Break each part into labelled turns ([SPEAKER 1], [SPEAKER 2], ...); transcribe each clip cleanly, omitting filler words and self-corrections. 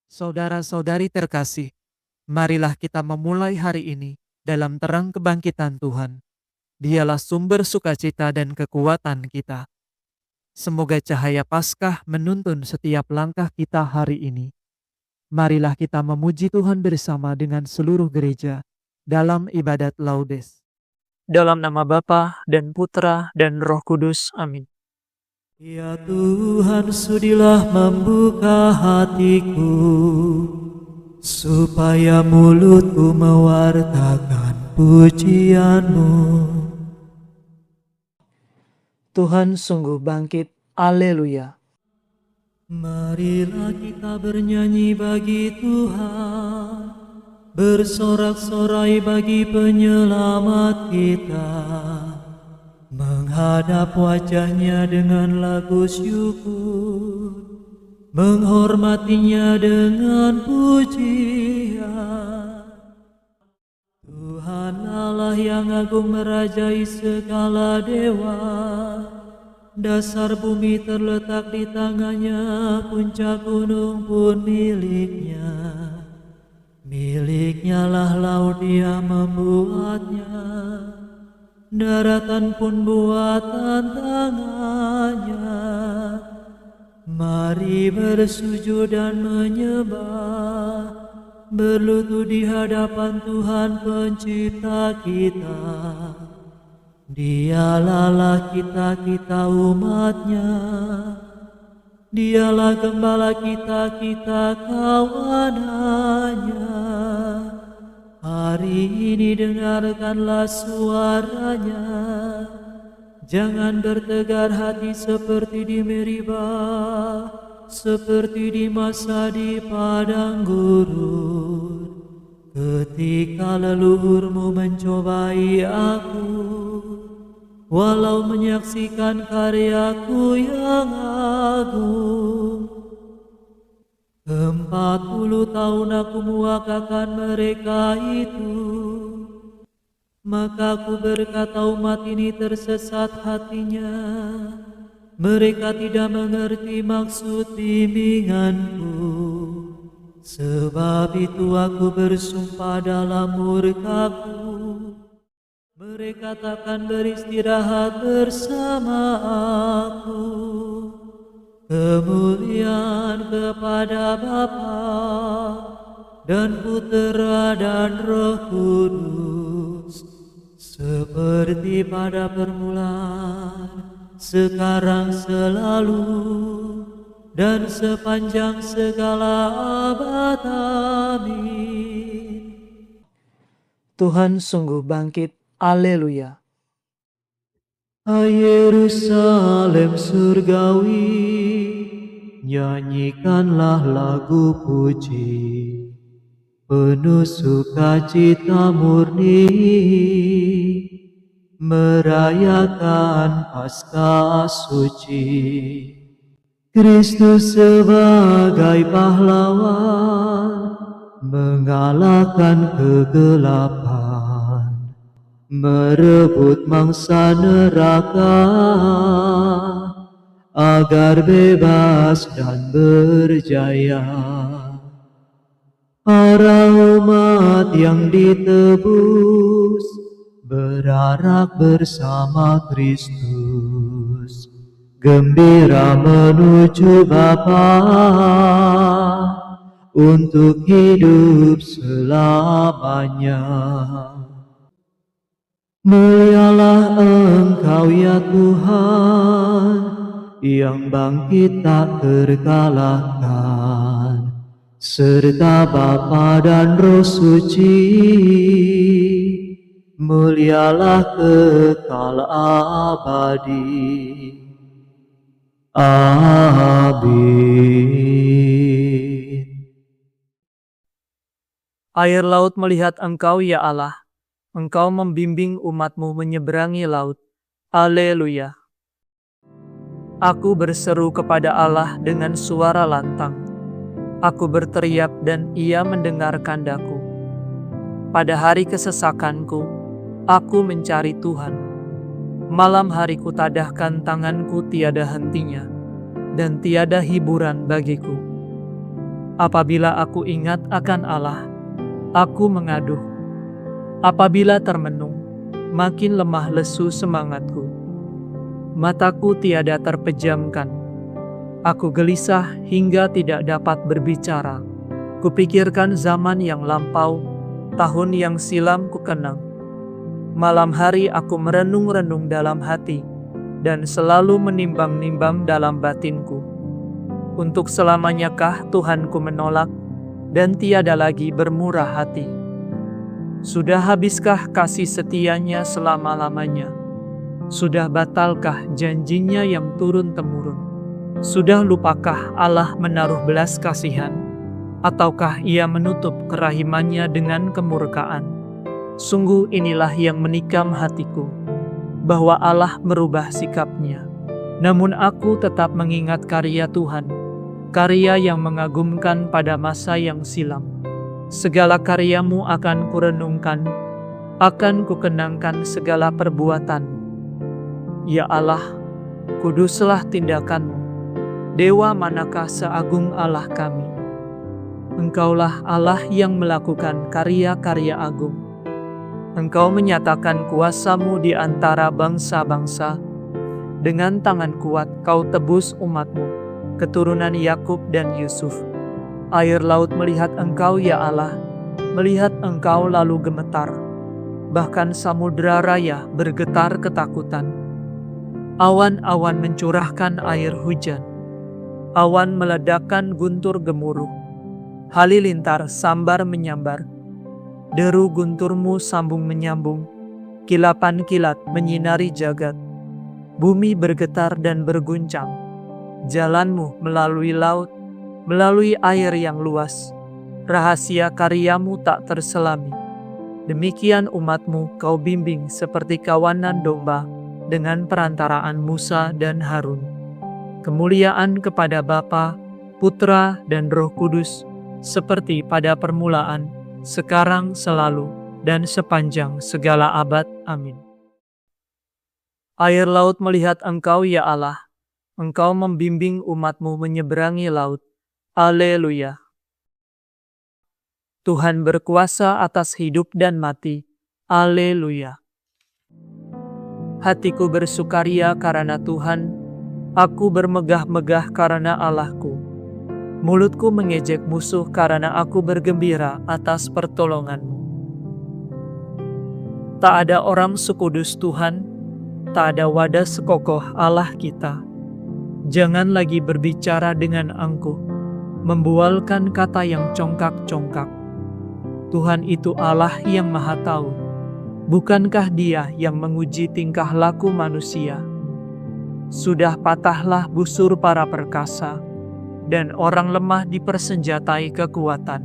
[SPEAKER 1] Saudara-saudari terkasih, marilah kita memulai hari ini dalam terang kebangkitan Tuhan. Dialah sumber sukacita dan kekuatan kita. Semoga cahaya Paskah menuntun setiap langkah kita hari ini. Marilah kita memuji Tuhan bersama dengan seluruh gereja dalam ibadat Laudes.
[SPEAKER 2] Dalam nama Bapa dan Putra dan Roh Kudus. Amin.
[SPEAKER 1] Ya Tuhan, sudilah membuka hatiku, supaya mulutku mewartakan pujian-Mu.
[SPEAKER 2] Tuhan sungguh bangkit. Haleluya.
[SPEAKER 1] Marilah kita bernyanyi bagi Tuhan, bersorak-sorai bagi penyelamat kita, menghadap wajahnya dengan lagu syukur, menghormatinya dengan pujian. Tuhan Allah yang agung merajai segala dewa, dasar bumi terletak di tangannya, puncak gunung pun miliknya. Miliknya lah laut, dia membuatnya, daratan pun buatan tangannya. Mari bersujud dan menyembah, berlutut di hadapan Tuhan pencipta kita. Dialah kita umatnya, dialah gembala kita kawanannya. Hari ini dengarkanlah suaranya, jangan bertegar hati seperti di Meribah, seperti di masa di padang gurun, ketika leluhurmu mencobai aku, walau menyaksikan karyaku yang agung. 40 tahun aku muakakan mereka itu, maka aku berkata umat ini tersesat hatinya, mereka tidak mengerti maksud bimbinganku. Sebab itu aku bersumpah dalam murkaku, mereka takkan beristirahat bersama aku. Kemuliaan kepada Bapa dan Putera dan Roh Kudus, seperti pada permulaan, sekarang, selalu, dan sepanjang segala abad. Amin.
[SPEAKER 2] Tuhan sungguh bangkit. Haleluya.
[SPEAKER 1] Hai Yerusalem surgawi, nyanyikanlah lagu puji, penuh sukacita murni, merayakan Paskah suci. Kristus sebagai pahlawan, mengalahkan kegelapan, merebut mangsa neraka, agar bebas dan berjaya. Para umat yang ditebus, berarak bersama Kristus, gembira menuju Bapa, untuk hidup selamanya. Mulialah Engkau ya Tuhan, yang bangkit tak terkalahkan, serta Bapa dan Roh Suci. Mulialah kekal abadi. Amin.
[SPEAKER 2] Air laut melihat Engkau ya Allah. Engkau membimbing umat-Mu menyeberangi laut. Haleluya. Aku berseru kepada Allah dengan suara lantang. Aku berteriak dan Ia mendengarkan daku. Pada hari kesesakanku, aku mencari Tuhan. Malam hari kutadahkan tanganku tiada hentinya, dan tiada hiburan bagiku. Apabila aku ingat akan Allah, aku mengaduh. Apabila termenung, makin lemah lesu semangatku. Mataku tiada terpejamkan. Aku gelisah hingga tidak dapat berbicara. Kupikirkan zaman yang lampau, tahun yang silam kukenang. Malam hari aku merenung-renung dalam hati, dan selalu menimbang-nimbang dalam batinku. Untuk selamanyakah Tuhanku menolak, dan tiada lagi bermurah hati? Sudah habiskah kasih setianya selama-lamanya? Sudah batalkah janjinya yang turun-temurun? Sudah lupakah Allah menaruh belas kasihan? Ataukah ia menutup kerahimannya dengan kemurkaan? Sungguh inilah yang menikam hatiku, bahwa Allah merubah sikapnya. Namun aku tetap mengingat karya Tuhan, karya yang mengagumkan pada masa yang silam. Segala karyamu akan kurenungkan, akan kukenangkan segala perbuatan. Ya Allah, kuduslah tindakanmu. Dewa manakah seagung Allah kami? Engkaulah Allah yang melakukan karya-karya agung. Engkau menyatakan kuasamu di antara bangsa-bangsa. Dengan tangan kuat kau tebus umatmu, keturunan Yakub dan Yusuf. Air laut melihat engkau ya Allah, melihat engkau lalu gemetar. Bahkan samudera raya bergetar ketakutan. Awan-awan mencurahkan air hujan. Awan meledakkan guntur gemuruh. Halilintar sambar menyambar. Deru gunturmu sambung menyambung. Kilapan kilat menyinari jagat. Bumi bergetar dan berguncang. Jalanmu melalui laut, melalui air yang luas. Rahasia karyamu tak terselami. Demikian umatmu kau bimbing seperti kawanan domba dengan perantaraan Musa dan Harun. Kemuliaan kepada Bapa, Putra, dan Roh Kudus, seperti pada permulaan, sekarang, selalu, dan sepanjang segala abad. Amin. Air laut melihat engkau ya Allah, engkau membimbing umatmu menyeberangi laut. Haleluya. Tuhan berkuasa atas hidup dan mati. Haleluya. Hatiku bersukaria karena Tuhan, aku bermegah-megah karena Allahku. Mulutku mengejek musuh karena aku bergembira atas pertolonganmu. Tak ada orang sekudus Tuhan, tak ada wadah sekokoh Allah kita. Jangan lagi berbicara dengan angkuh, membualkan kata yang congkak-congkak. Tuhan itu Allah yang Maha Tahu. Bukankah Dia yang menguji tingkah laku manusia? Sudah patahlah busur para perkasa, dan orang lemah dipersenjatai kekuatan.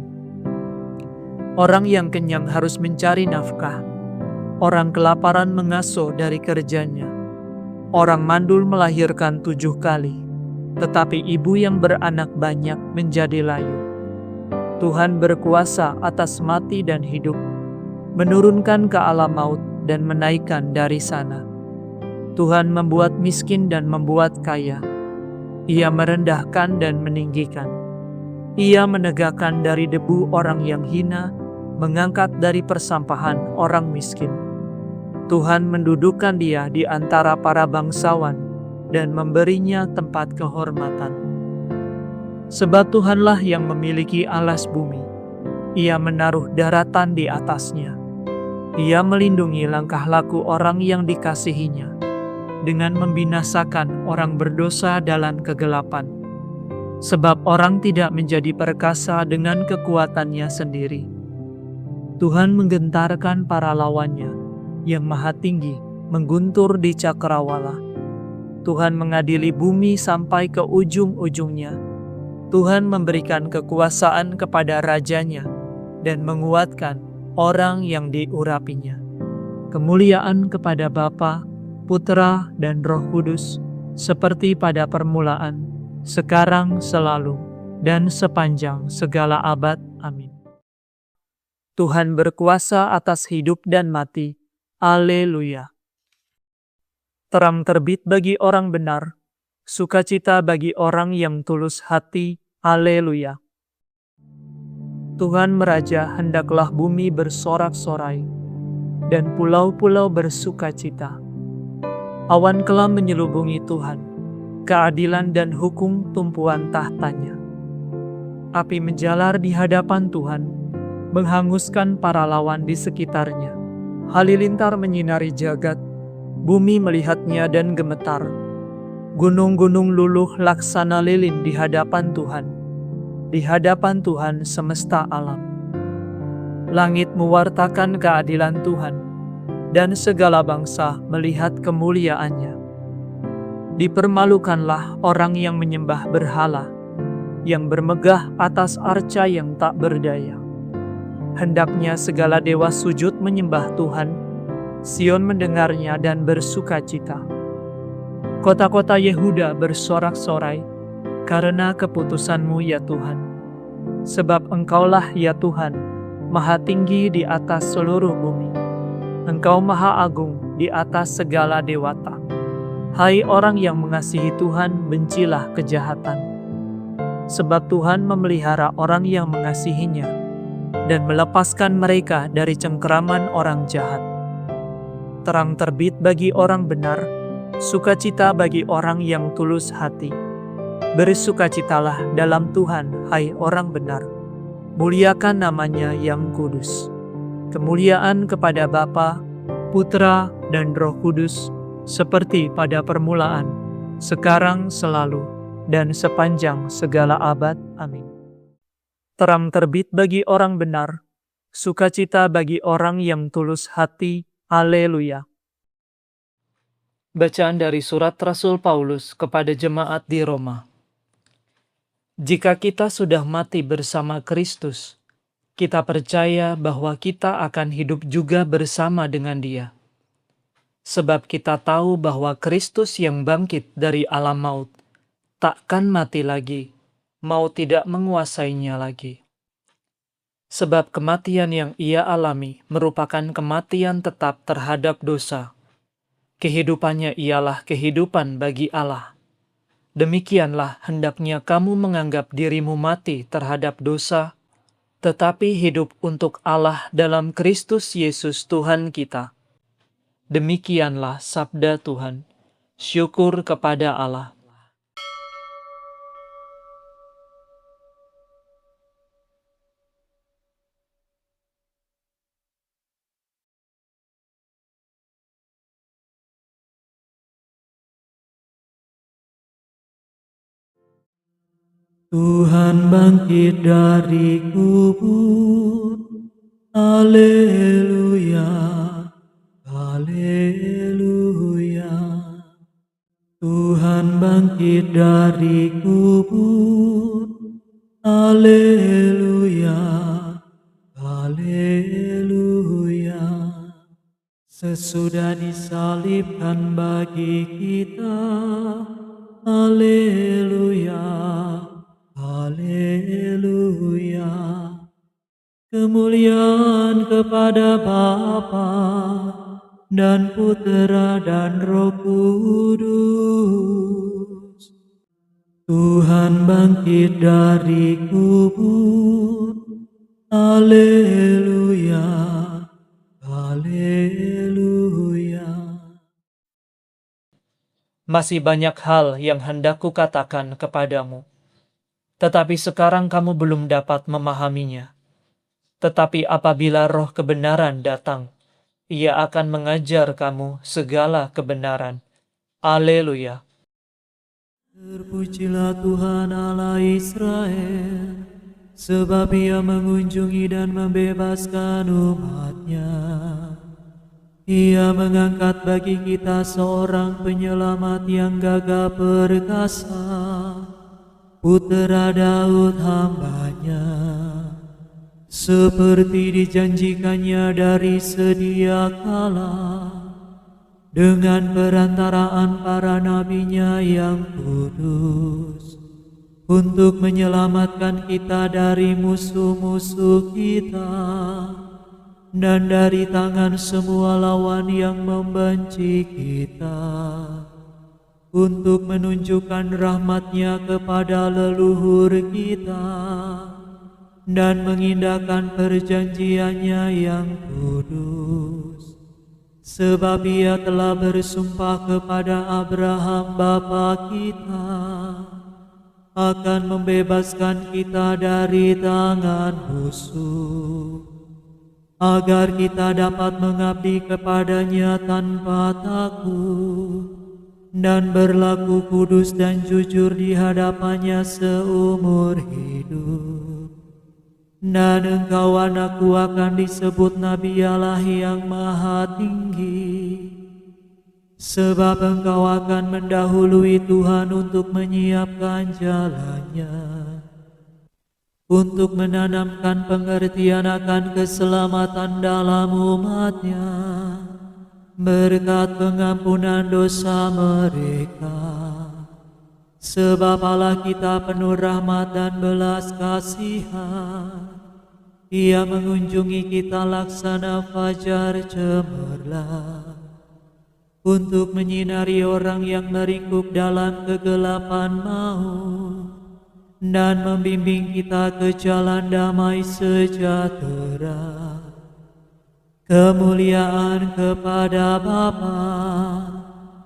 [SPEAKER 2] Orang yang kenyang harus mencari nafkah. Orang kelaparan mengasuh dari kerjanya. Orang mandul melahirkan 7 kali, tetapi ibu yang beranak banyak menjadi layu. Tuhan berkuasa atas mati dan hidup, menurunkan ke alam maut dan menaikkan dari sana. Tuhan membuat miskin dan membuat kaya. Ia merendahkan dan meninggikan. Ia menegakkan dari debu orang yang hina, mengangkat dari persampahan orang miskin. Tuhan mendudukkan dia di antara para bangsawan dan memberinya tempat kehormatan. Sebab Tuhanlah yang memiliki alas bumi. Ia menaruh daratan di atasnya. Ia melindungi langkah laku orang yang dikasihinya, dengan membinasakan orang berdosa dalam kegelapan. Sebab orang tidak menjadi perkasa dengan kekuatannya sendiri. Tuhan menggentarkan para lawannya, yang maha tinggi, mengguntur di cakrawala. Tuhan mengadili bumi sampai ke ujung-ujungnya. Tuhan memberikan kekuasaan kepada rajanya, dan menguatkan orang yang diurapinya. Kemuliaan kepada Bapa, Putra, dan Roh Kudus, seperti pada permulaan, sekarang, selalu, dan sepanjang segala abad. Amin. Tuhan berkuasa atas hidup dan mati. Haleluya. Terang terbit bagi orang benar, sukacita bagi orang yang tulus hati. Haleluya. Tuhan meraja, hendaklah bumi bersorak-sorai, dan pulau-pulau bersukacita. Awan kelam menyelubungi Tuhan, keadilan dan hukum tumpuan tahtanya. Api menjalar di hadapan Tuhan, menghanguskan para lawan di sekitarnya. Halilintar menyinari jagat, bumi melihatnya dan gemetar. Gunung-gunung luluh laksana lilin di hadapan Tuhan semesta alam. Langit mewartakan keadilan Tuhan, dan segala bangsa melihat kemuliaannya. Dipermalukanlah orang yang menyembah berhala, yang bermegah atas arca yang tak berdaya. Hendaknya segala dewa sujud menyembah Tuhan, Sion mendengarnya dan bersukacita. Kota-kota Yehuda bersorak-sorai karena keputusan-Mu ya Tuhan. Sebab Engkaulah ya Tuhan, maha tinggi di atas seluruh bumi. Engkau maha agung di atas segala dewata. Hai orang yang mengasihi Tuhan, bencilah kejahatan. Sebab Tuhan memelihara orang yang mengasihinya dan melepaskan mereka dari cengkeraman orang jahat. Terang terbit bagi orang benar, sukacita bagi orang yang tulus hati. Bersukacitalah dalam Tuhan, hai orang benar. Muliakan namanya yang kudus. Kemuliaan kepada Bapa, Putra, dan Roh Kudus, seperti pada permulaan, sekarang, selalu, dan sepanjang segala abad. Amin. Terang terbit bagi orang benar, sukacita bagi orang yang tulus hati. Haleluya. Bacaan dari surat Rasul Paulus kepada jemaat di Roma. Jika kita sudah mati bersama Kristus, kita percaya bahwa kita akan hidup juga bersama dengan Dia. Sebab kita tahu bahwa Kristus yang bangkit dari alam maut takkan mati lagi, maut tidak menguasainya lagi. Sebab kematian yang Ia alami merupakan kematian tetap terhadap dosa. Kehidupannya ialah kehidupan bagi Allah. Demikianlah hendaknya kamu menganggap dirimu mati terhadap dosa, tetapi hidup untuk Allah dalam Kristus Yesus Tuhan kita. Demikianlah sabda Tuhan. Syukur kepada Allah.
[SPEAKER 1] Tuhan bangkit dari kubur, haleluya, haleluya. Tuhan bangkit dari kubur, haleluya, haleluya. Sesudah disalibkan bagi kita, haleluya, haleluya. Kemuliaan kepada Bapa dan Putera dan Roh Kudus. Tuhan bangkit dari kubur, haleluya, haleluya.
[SPEAKER 2] Masih banyak hal yang hendak kukatakan kepadamu, tetapi sekarang kamu belum dapat memahaminya. Tetapi apabila Roh kebenaran datang, Ia akan mengajar kamu segala kebenaran. Haleluya.
[SPEAKER 1] Terpujilah Tuhan Allah Israel, sebab Ia mengunjungi dan membebaskan umat-Nya. Ia mengangkat bagi kita seorang penyelamat yang gagah perkasa, Putera Daud hamba-Nya, seperti dijanjikannya dari sedia kala, dengan perantaraan para nabi-Nya yang kudus, untuk menyelamatkan kita dari musuh-musuh kita, dan dari tangan semua lawan yang membenci kita, untuk menunjukkan rahmat-Nya kepada leluhur kita, dan mengindahkan perjanjiannya yang kudus. Sebab Ia telah bersumpah kepada Abraham bapa kita akan membebaskan kita dari tangan musuh, agar kita dapat mengabdi kepadanya tanpa takut dan berlaku kudus dan jujur di hadapannya seumur hidup. Dan engkau anakku akan disebut Nabi Allah yang Maha Tinggi, sebab engkau akan mendahului Tuhan untuk menyiapkan jalannya, untuk menanamkan pengertian akan keselamatan dalam umatnya, berkat pengampunan dosa mereka. Sebab Allah kita penuh rahmat dan belas kasihan, Ia mengunjungi kita laksana fajar cemerlang, untuk menyinari orang yang meringkuk dalam kegelapan maut, dan membimbing kita ke jalan damai sejahtera. Kemuliaan kepada Bapa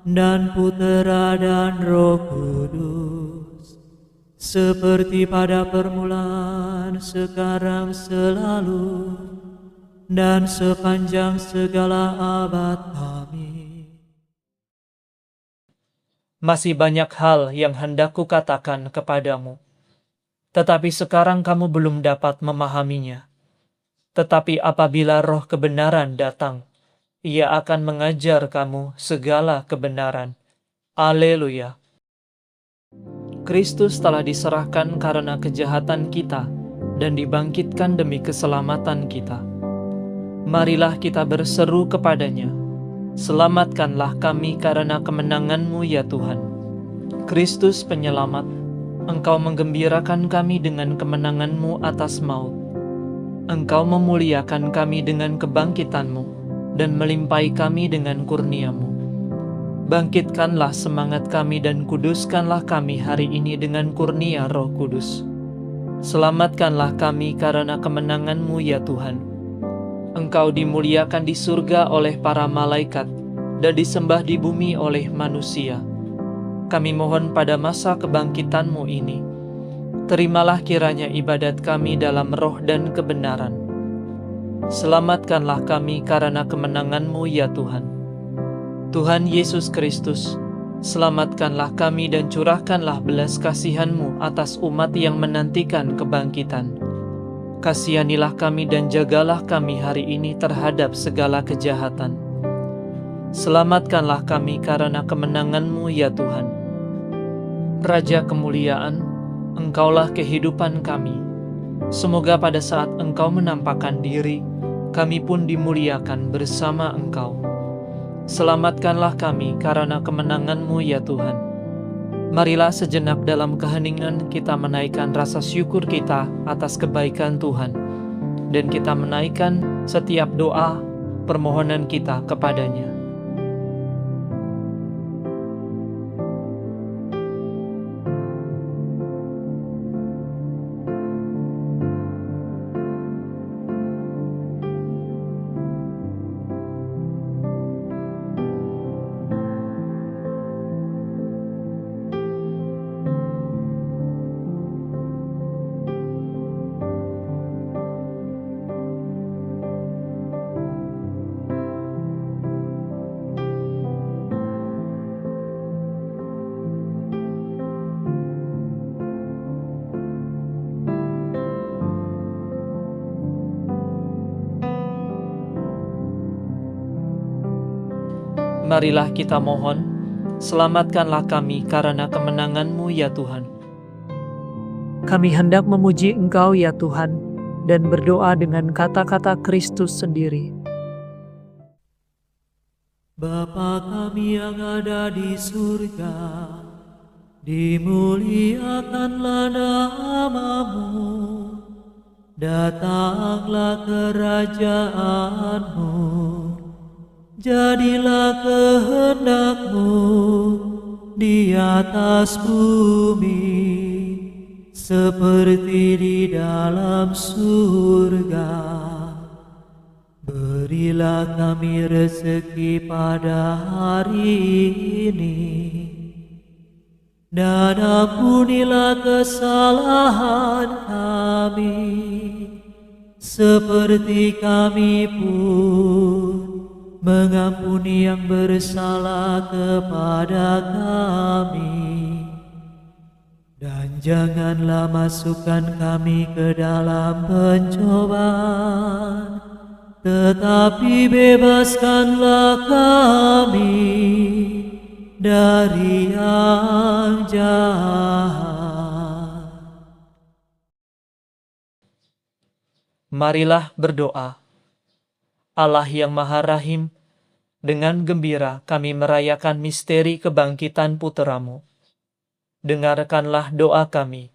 [SPEAKER 1] dan Putera dan Roh Kudus, seperti pada permulaan, sekarang, selalu, dan sepanjang segala abad. Amin.
[SPEAKER 2] Masih banyak hal yang hendak kukatakan kepadamu, tetapi sekarang kamu belum dapat memahaminya. Tetapi apabila Roh kebenaran datang, Ia akan mengajar kamu segala kebenaran. Haleluya. Kristus telah diserahkan karena kejahatan kita dan dibangkitkan demi keselamatan kita. Marilah kita berseru kepadanya, selamatkanlah kami karena kemenangan-Mu ya Tuhan. Kristus penyelamat, Engkau menggembirakan kami dengan kemenangan-Mu atas maut. Engkau memuliakan kami dengan kebangkitan-Mu dan melimpahi kami dengan kurnia-Mu. Bangkitkanlah semangat kami dan kuduskanlah kami hari ini dengan kurnia Roh Kudus. Selamatkanlah kami karena kemenangan-Mu ya Tuhan. Engkau dimuliakan di surga oleh para malaikat dan disembah di bumi oleh manusia. Kami mohon pada masa kebangkitan-Mu ini, terimalah kiranya ibadat kami dalam roh dan kebenaran. Selamatkanlah kami karena kemenangan-Mu ya Tuhan. Tuhan Yesus Kristus, selamatkanlah kami dan curahkanlah belas kasihan-Mu atas umat yang menantikan kebangkitan. Kasihanilah kami dan jagalah kami hari ini terhadap segala kejahatan. Selamatkanlah kami karena kemenangan-Mu ya Tuhan. Raja kemuliaan, Engkaulah kehidupan kami. Semoga pada saat Engkau menampakkan diri, kami pun dimuliakan bersama Engkau. Selamatkanlah kami karena kemenangan-Mu ya Tuhan. Marilah sejenak dalam keheningan kita menaikkan rasa syukur kita atas kebaikan Tuhan, dan kita menaikkan setiap doa permohonan kita kepadanya. Marilah kita mohon, selamatkanlah kami karena kemenangan-Mu ya Tuhan. Kami hendak memuji Engkau ya Tuhan, dan berdoa dengan kata-kata Kristus sendiri.
[SPEAKER 1] Bapa kami yang ada di surga, dimuliakanlah nama-Mu, datanglah kerajaan-Mu, jadilah kehendak-Mu di atas bumi
[SPEAKER 3] seperti di dalam surga. Berilah kami rezeki pada hari ini, dan ampunilah kesalahan kami, seperti kami pun mengampuni yang bersalah kepada kami. Dan janganlah masukkan kami ke dalam pencobaan, tetapi bebaskanlah kami dari yang jahat.
[SPEAKER 2] Marilah berdoa. Allah yang Maha Rahim, dengan gembira kami merayakan misteri kebangkitan Putra-Mu. Dengarkanlah doa kami.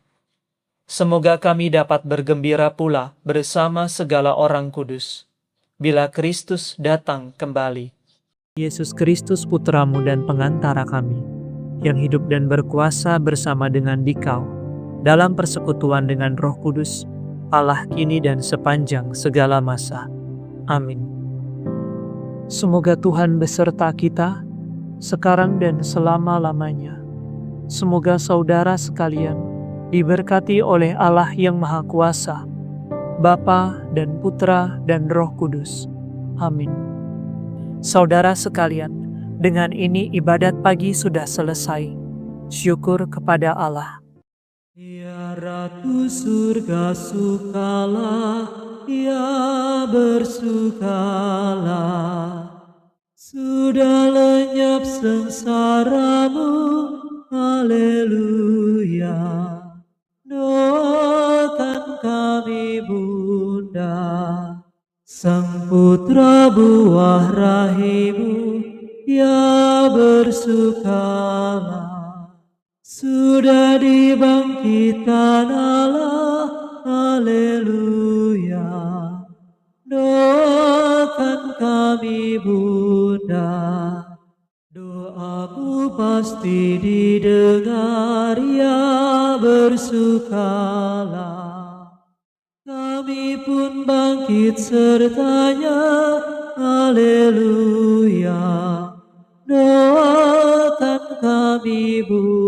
[SPEAKER 2] Semoga kami dapat bergembira pula bersama segala orang kudus, bila Kristus datang kembali. Yesus Kristus Putra-Mu dan pengantara kami, yang hidup dan berkuasa bersama dengan Dikau, dalam persekutuan dengan Roh Kudus, Allah kini dan sepanjang segala masa. Amin. Semoga Tuhan beserta kita, sekarang dan selama-lamanya. Semoga saudara sekalian diberkati oleh Allah yang Maha Kuasa, Bapa dan Putra dan Roh Kudus. Amin. Saudara sekalian, dengan ini ibadat pagi sudah selesai. Syukur kepada Allah.
[SPEAKER 3] Ya Ratu surga, sukalah, ya bersukalah. Sudah lenyap sengsaramu, haleluya. Doakan kami Bunda, Sang Putra buah rahimu, ya bersukalah. Sudah dibangkitkan Allah, haleluya. Doakan kami Bunda, doamu pasti didengar, ya bersukalah. Kami pun bangkit sertanya, haleluya. Doakan kami Bunda.